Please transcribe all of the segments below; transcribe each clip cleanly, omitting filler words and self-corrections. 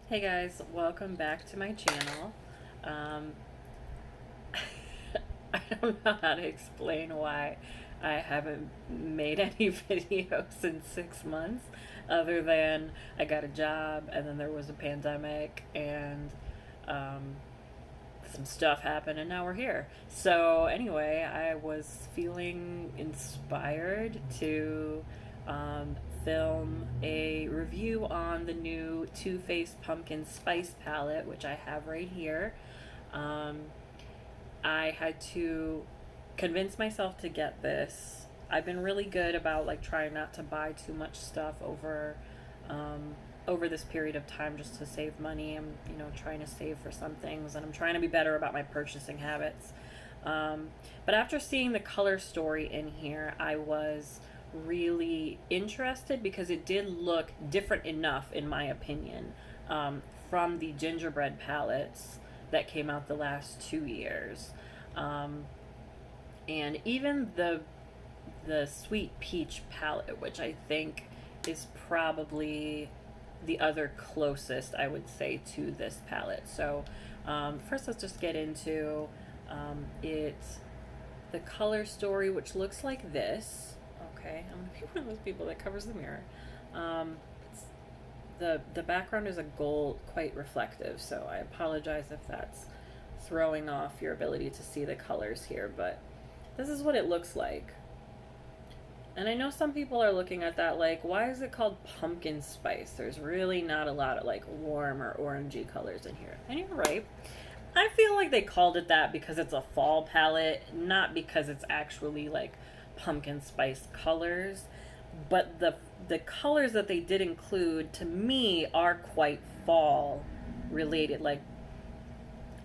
Hey guys, welcome back to my channel. Um, I don't know how to explain why I haven't made any videos in 6 months, other than I got a job and then there was a pandemic and um, some stuff happened and now we're here. So, anyway, I was feeling inspired to um, film a review on the new Too Faced Pumpkin Spice palette, which I have right here. Um, I had to convince myself to get this. I've been really good about like trying not to buy too much stuff um, over this period of time just to save money. I'm trying to save for some things, and I'm trying to be better about my purchasing habits. But after seeing the color story in here, I was really interested because it did look different enough, in my opinion, from the gingerbread palettes that came out the last 2 years. Um, and even the sweet peach palette, which I think is probably the other closest, I would say, to this palette. So first let's just get into it, the color story, which looks like this. Okay, I'm gonna be one of those people that covers the mirror. Um, the background is a gold, quite reflective, so I apologize if that's throwing off your ability to see the colors here, but this is what it looks like. And I know some people are looking at that like, why is it called pumpkin spice? There's really not a lot of like warm or orangey colors in here. And you're right. I feel like they called it that because it's a fall palette, not because it's actually like pumpkin spice colors. But the colors that they did include, to me, are quite fall related. Like,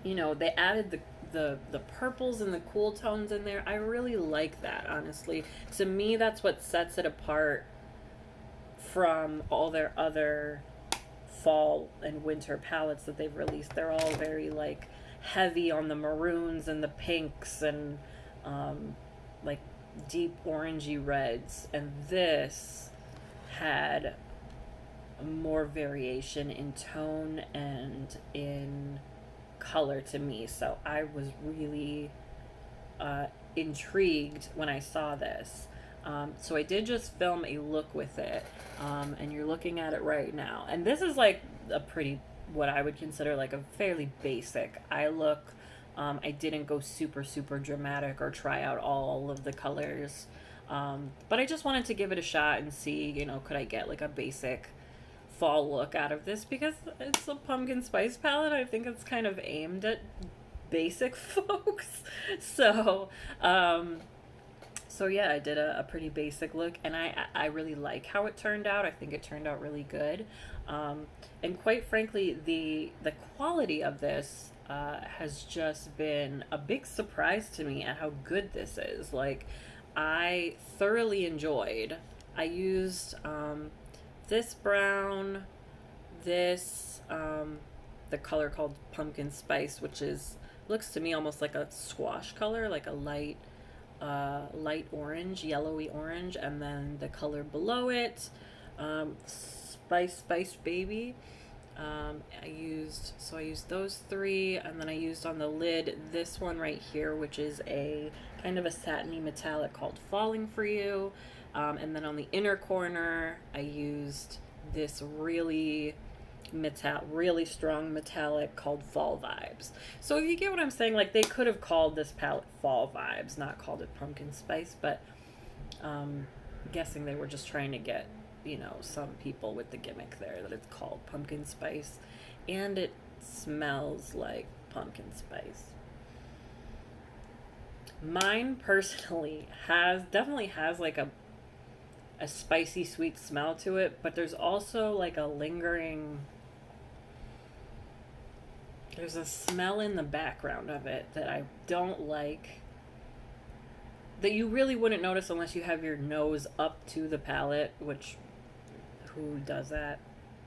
they added the purples and the cool tones in there. I really like that, honestly. To me, that's what sets it apart from all their other fall and winter palettes that they've released. They're all very like heavy on the maroons and the pinks and like deep orangey reds, and this had more variation in tone and in color to me. So I was really intrigued when I saw this. So I did just film a look with it, and you're looking at it right now. And this is like a pretty, what I would consider like a fairly basic eye look. I didn't go super, super dramatic or try out all of the colors. But I just wanted to give it a shot and see, could I get like a basic fall look out of this, because it's a pumpkin spice palette. I think it's kind of aimed at basic folks. So, so yeah, I did a pretty basic look, and I really like how it turned out. I think it turned out really good. And quite frankly, the quality of this has just been a big surprise to me at how good this is. Like, I thoroughly enjoyed. I used this brown, this the color called pumpkin spice, which looks to me almost like a squash color, like a light orange, yellowy orange, and then the color below it, spice baby. I used those three, and then I used on the lid this one right here, which is a kind of a satiny metallic called Falling For You. And then on the inner corner, I used this really strong metallic called Fall Vibes. So you get what I'm saying? Like, they could have called this palette Fall Vibes, not called it Pumpkin Spice, but guessing they were just trying to get, some people with the gimmick there that it's called Pumpkin Spice, and it smells like pumpkin spice. Mine personally definitely has like a spicy sweet smell to it, but there's also like there's a smell in the background of it that I don't like, that you really wouldn't notice unless you have your nose up to the palette, which who does that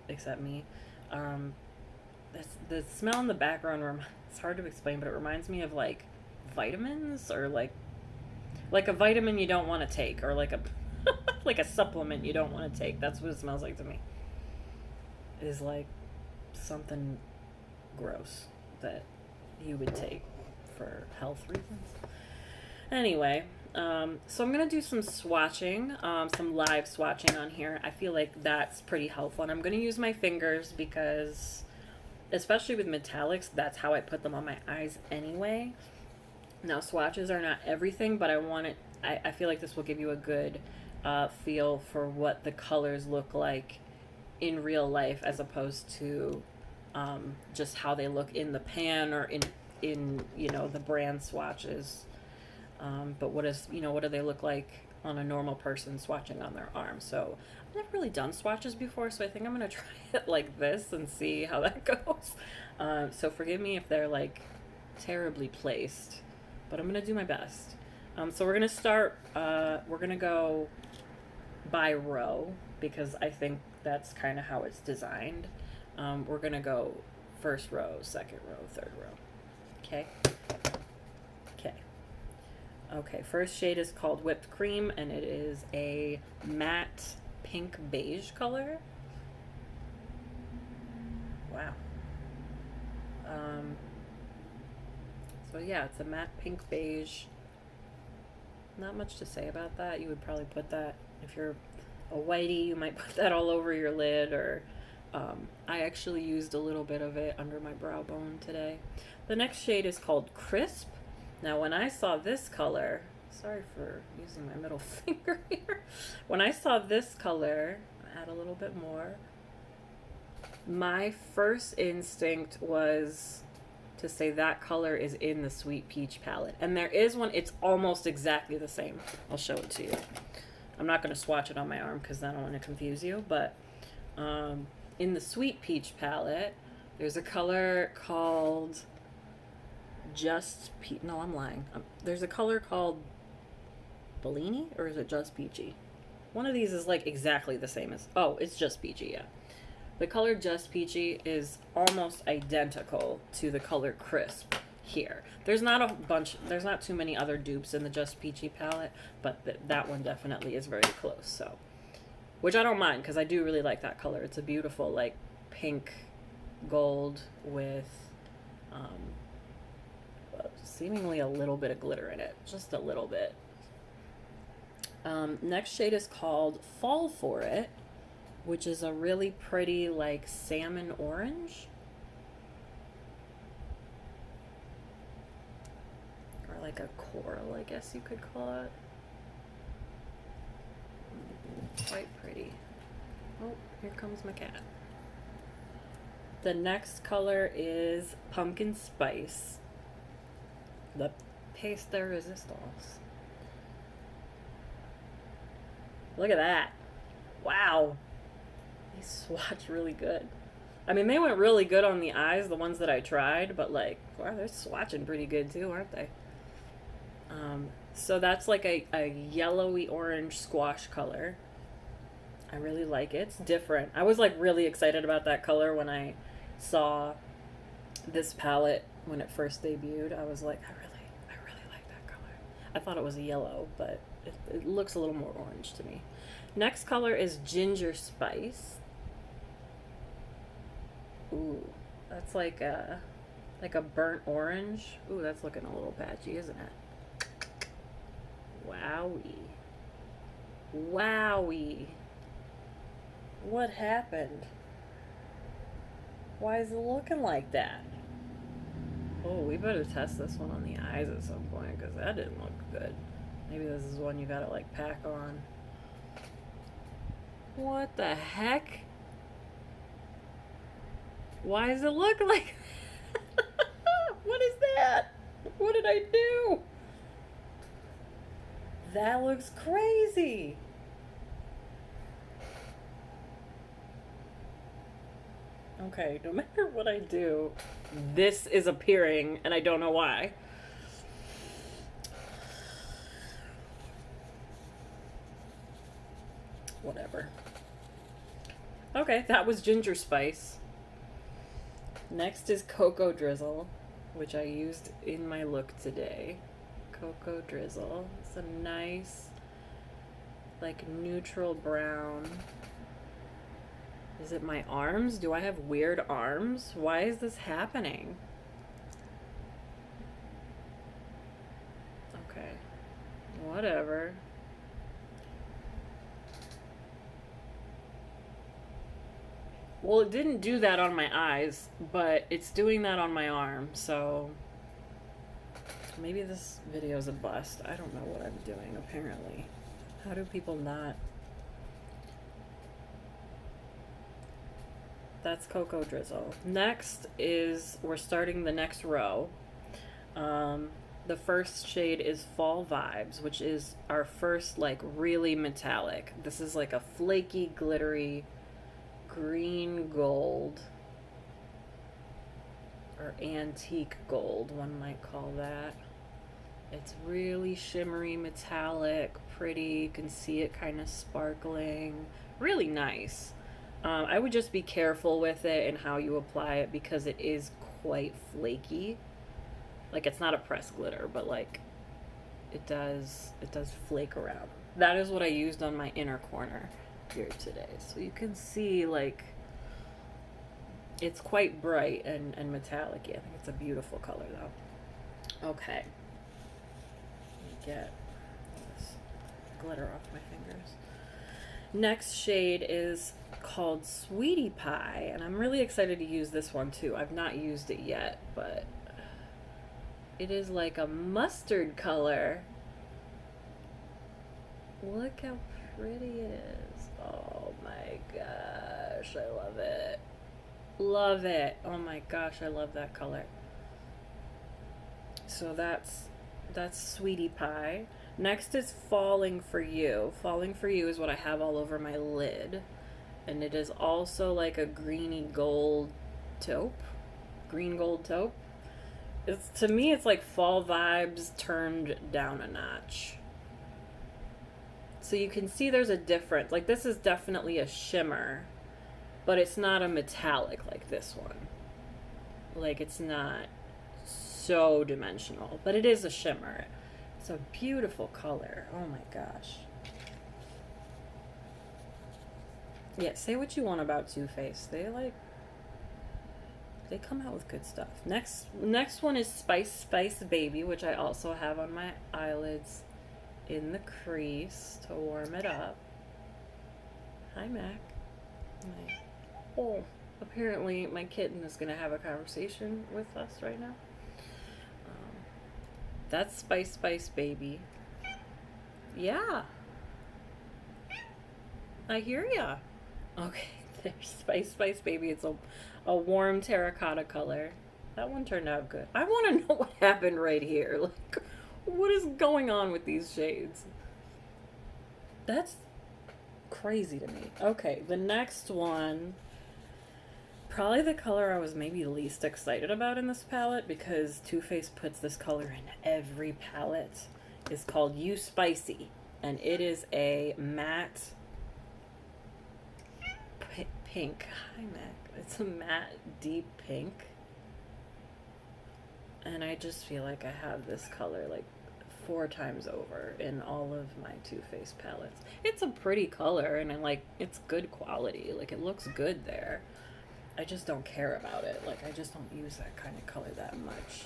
except me. The smell in the background, it's hard to explain, but it reminds me of like vitamins, or like a vitamin you don't want to take, or like a like a supplement you don't want to take. That's what it smells like to me. It is like something gross that you would take for health reasons. Anyway, so I'm going to do some swatching, some live swatching on here. I feel like that's pretty helpful. And I'm going to use my fingers because, especially with metallics, that's how I put them on my eyes anyway. Now, swatches are not everything, but I feel like this will give you a good feel for what the colors look like in real life as opposed to just how they look in the pan or in you know, the brand swatches. But what do they look like on a normal person swatching on their arm? So I've never really done swatches before, so I think I'm gonna try it like this and see how that goes. So forgive me if they're like terribly placed, but I'm gonna do my best. So we're gonna start, we're gonna go by row because I think that's kind of how it's designed. We're gonna go first row, second row, third row. Okay. Okay, first shade is called Whipped Cream, and it is a matte pink beige color. Wow. So yeah, it's a matte pink beige. Not much to say about that. You would probably put that, if you're a whitey, you might put that all over your lid, or I actually used a little bit of it under my brow bone today. The next shade is called Crisp. Now, when I saw this color, sorry for using my middle finger here. When I saw this color, add a little bit more. My first instinct was to say that color is in the Sweet Peach palette. And there is one, it's almost exactly the same. I'll show it to you. I'm not going to swatch it on my arm because I don't want to confuse you, but in the Sweet Peach palette, there's a color called no, I'm lying. There's a color called Bellini, or is it Just Peachy? One of these is like exactly the same as, oh, it's Just Peachy, yeah. The color Just Peachy is almost identical to the color Crisp here. There's not too many other dupes in the Just Peachy palette, but that one definitely is very close, so. Which I don't mind, because I do really like that color. It's a beautiful, like, pink gold with, seemingly a little bit of glitter in it, just a little bit. Next shade is called Fall For It, which is a really pretty, like, salmon orange, or like a coral, I guess you could call it. Quite pretty. Oh, here comes my cat. The next color is Pumpkin Spice, the Pièce de Résistance. Look at that. Wow. These swatch really good. I mean, they went really good on the eyes, the ones that I tried, but like, wow, they're swatching pretty good too, aren't they? So that's like a yellowy orange squash color. I really like it. It's different. I was like really excited about that color when I saw this palette when it first debuted. I was like, I really like that color. I thought it was a yellow, but it looks a little more orange to me. Next color is Ginger Spice. Ooh, that's like a burnt orange. Ooh, that's looking a little patchy, isn't it? Wowie. Wowie. What happened? Why is it looking like that? Oh, we better test this one on the eyes at some point, because that didn't look good. Maybe this is one you gotta like pack on. What the heck? Why does it look like what is that? What did I do? That looks crazy. Okay, no matter what I do, this is appearing, and I don't know why. Whatever. Okay, that was Ginger Spice. Next is Cocoa Drizzle, which I used in my look today. Cocoa Drizzle. It's a nice, like, neutral brown. Is it my arms? Do I have weird arms? Why is this happening? Okay. Whatever. Well, it didn't do that on my eyes, but it's doing that on my arm, so maybe this video is a bust. I don't know what I'm doing, apparently. How do people not? That's Cocoa Drizzle. Next is, we're starting the next row. The first shade is Fall Vibes, which is our first, like, really metallic. This is like a flaky, glittery green gold, or antique gold, one might call that. It's really shimmery, metallic, pretty. You can see it kind of sparkling. Really nice. I would just be careful with it and how you apply it because it is quite flaky. Like, it's not a pressed glitter, but like it does flake around. That is what I used on my inner corner here today. So you can see, like, it's quite bright and metallic. I think it's a beautiful color though. Okay. Let me get this glitter off my fingers. Next shade is called Sweetie Pie, and I'm really excited to use this one too. I've not used it yet, but it is like a mustard color. Look how pretty it is. Oh my gosh, I love it. Love it. Oh my gosh, I love that color. So that's Sweetie Pie. Next is Falling For You. Falling For You is what I have all over my lid. And it is also like a greeny gold taupe. Green gold taupe. To me, it's like Fall Vibes turned down a notch. So you can see there's a difference. Like, this is definitely a shimmer, but it's not a metallic like this one. Like, it's not so dimensional, but it is a shimmer. It's a beautiful color. Oh my gosh. Yeah, say what you want about Too Faced. They come out with good stuff. Next one is Spice Baby, which I also have on my eyelids in the crease to warm it up. Hi, Mac. Oh, apparently my kitten is going to have a conversation with us right now. That's Spice Baby. Yeah. I hear ya. Okay, there's Spice Baby. It's a warm terracotta color. That one turned out good. I want to know what happened right here. Like, what is going on with these shades? That's crazy to me. Okay, the next one, probably the color I was maybe least excited about in this palette, because Too Faced puts this color in every palette, is called You Spicy. And it is a matte pink. Hi, Mac. It's a matte deep pink. And I just feel like I have this color like 4 times over in all of my Too Faced palettes. It's a pretty color, and it's good quality. Like, it looks good there. I just don't care about it. Like, I just don't use that kind of color that much.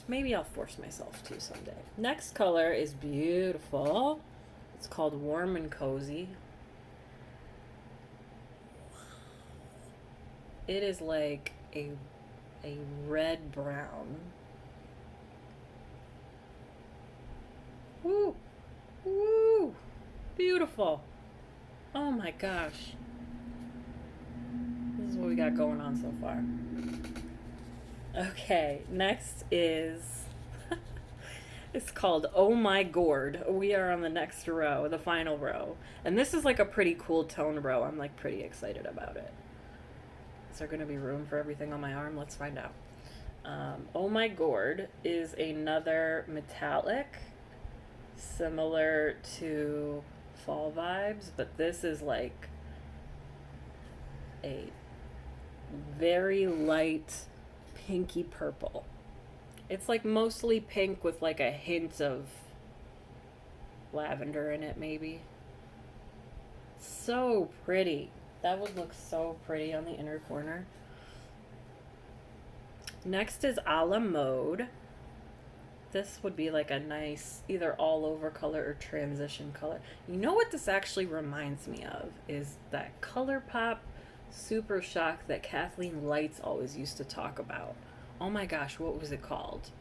Maybe I'll force myself to someday. Next color is beautiful. It's called Warm and Cozy. It is like a red brown. Woo! Woo! Beautiful. Oh my gosh. This is what we got going on so far. Okay, next is it's called Oh My Gourd. We are on the next row, the final row. And this is like a pretty cool tone row. I'm like pretty excited about it. Is there going to be room for everything on my arm? Let's find out. Oh My Gourd is another metallic, similar to Fall Vibes, but this is like a very light pinky purple. It's like mostly pink with like a hint of lavender in it, maybe. So pretty. That would look so pretty on the inner corner. Next is a la mode. This would be like a nice either all over color or transition color. You know what this actually reminds me of is that ColourPop Super Shock that Kathleen Lights always used to talk about. Oh my gosh, what was it called?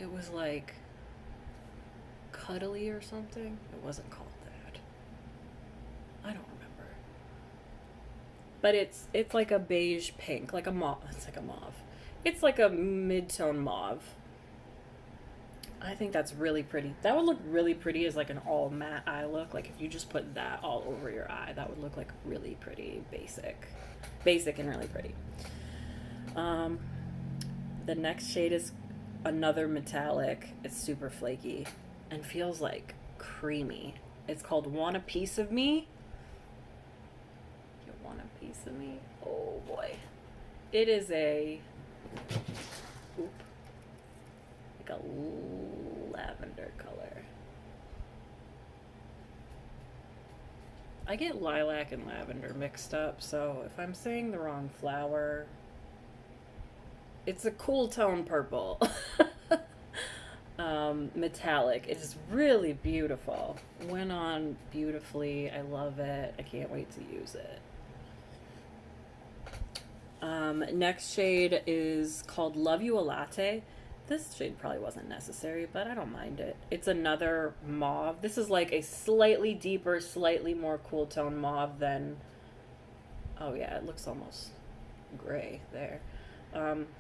It was like Cuddly or something. It wasn't called that. I don't remember. But it's like a beige pink, like a mauve. It's like a mauve. It's like a mid-tone mauve. I think that's really pretty. That would look really pretty as like an all matte eye look. Like if you just put that all over your eye, that would look like really pretty, basic and really pretty. The next shade is another metallic. It's super flaky and feels like creamy. It's called Want a Piece of Me. You want a piece of me? Oh boy. It is a like a lavender color. I get lilac and lavender mixed up, so if I'm saying the wrong flower, it's a cool tone purple. Metallic. It is really beautiful. Went on beautifully. I love it. I can't wait to use it. Next shade is called Love You a Latte. This shade probably wasn't necessary, but I don't mind it. It's another mauve. This is like a slightly deeper, slightly more cool tone mauve than, oh yeah, it looks almost gray there.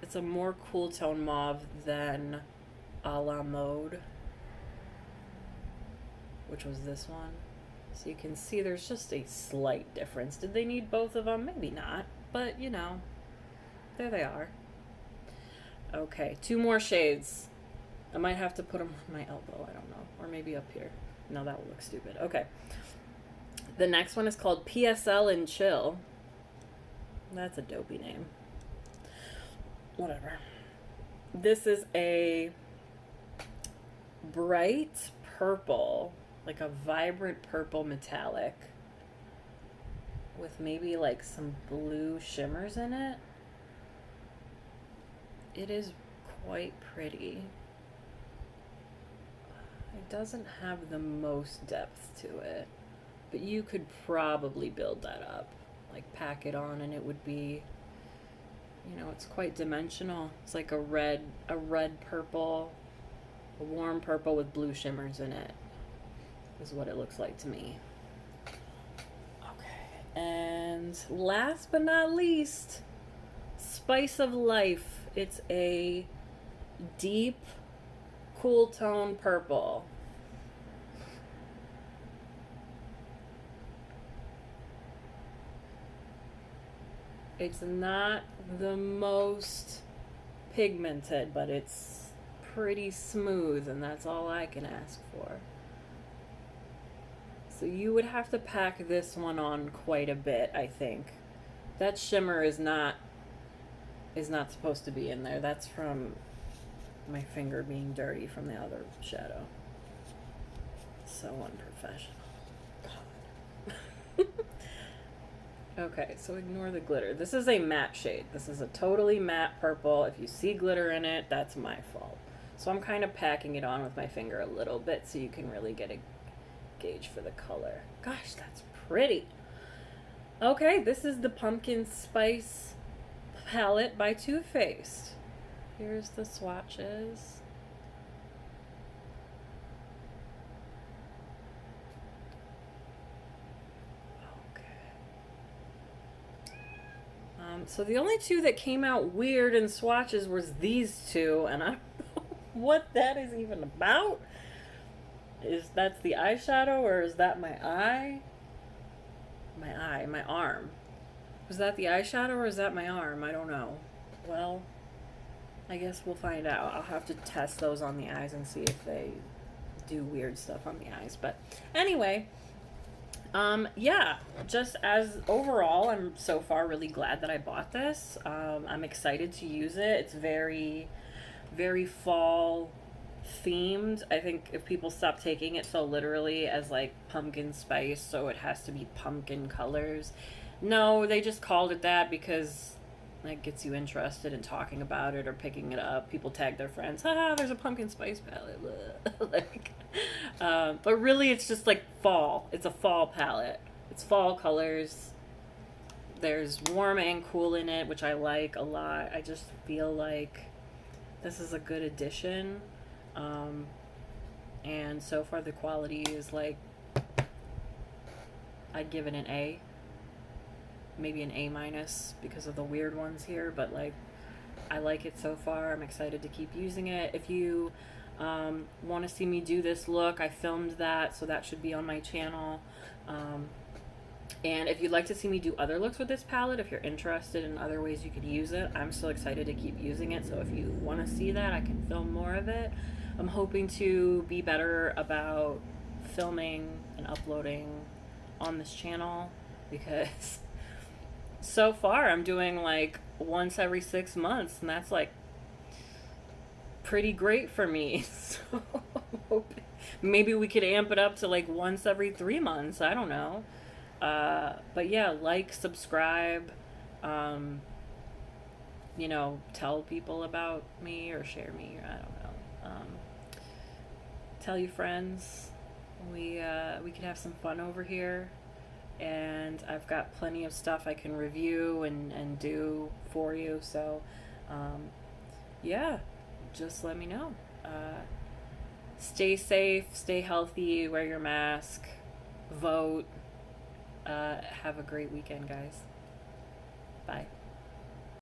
It's a more cool tone mauve than a la mode, which was this one. So you can see there's just a slight difference. Did they need both of them? Maybe not, but you know, there they are. Okay, 2 more shades. I might have to put them on my elbow, I don't know, or maybe up here. No, that would look stupid. Okay. The next one is called PSL and Chill. That's a dopey name. Whatever. This is a bright purple, like a vibrant purple metallic with maybe like some blue shimmers in it. It is quite pretty. It doesn't have the most depth to it, but you could probably build that up, like pack it on and it would be, you know, it's quite dimensional. It's like a red purple, a warm purple with blue shimmers in it is what it looks like to me. Okay, and last but not least, Spice of Life. It's a deep, cool tone purple. It's not the most pigmented, but it's pretty smooth, and that's all I can ask for. So you would have to pack this one on quite a bit, I think. That shimmer is not supposed to be in there. That's from my finger being dirty from the other shadow. So unprofessional. God. Okay, so ignore the glitter. This is a matte shade. This is a totally matte purple. If you see glitter in it, that's my fault. So I'm kind of packing it on with my finger a little bit so you can really get a gauge for the color. Gosh, that's pretty. Okay, this is the Pumpkin Spice palette by Too Faced. Here's the swatches. So the only 2 that came out weird in swatches was these 2, and I don't know what that is even about. Is that's the eyeshadow, or is that my eye? My arm. Was that the eyeshadow, or is that my arm? I don't know. Well, I guess we'll find out. I'll have to test those on the eyes and see if they do weird stuff on the eyes. But anyway, yeah, just as overall, I'm so far really glad that I bought this. I'm excited to use it. It's very, very fall themed. I think if people stop taking it so literally as like pumpkin spice, so it has to be pumpkin colors. No, they just called it that because that gets you interested in talking about it or picking it up. People tag their friends, ah, there's a pumpkin spice palette. Like, but really, it's just like fall. It's a fall palette. It's fall colors. There's warm and cool in it, which I like a lot. I just feel like this is a good addition. Um, and so far, the quality is like, I'd give it an A. Maybe an A minus because of the weird ones here, but like I like it so far. I'm excited to keep using it. If you want to see me do this look, I filmed that, so that should be on my channel. And if you'd like to see me do other looks with this palette, if you're interested in other ways you could use it, I'm still excited to keep using it. So if you want to see that, I can film more of it. I'm hoping to be better about filming and uploading on this channel because so far I'm doing like once every 6 months, and that's like pretty great for me. So maybe we could amp it up to like once every 3 months. I don't know. But yeah, like, subscribe, you know, tell people about me or share me, or I don't know. Tell your friends. We could have some fun over here. And I've got plenty of stuff I can review and do for you. So, yeah, just let me know. Stay safe, stay healthy, wear your mask, vote. Have a great weekend, guys. Bye.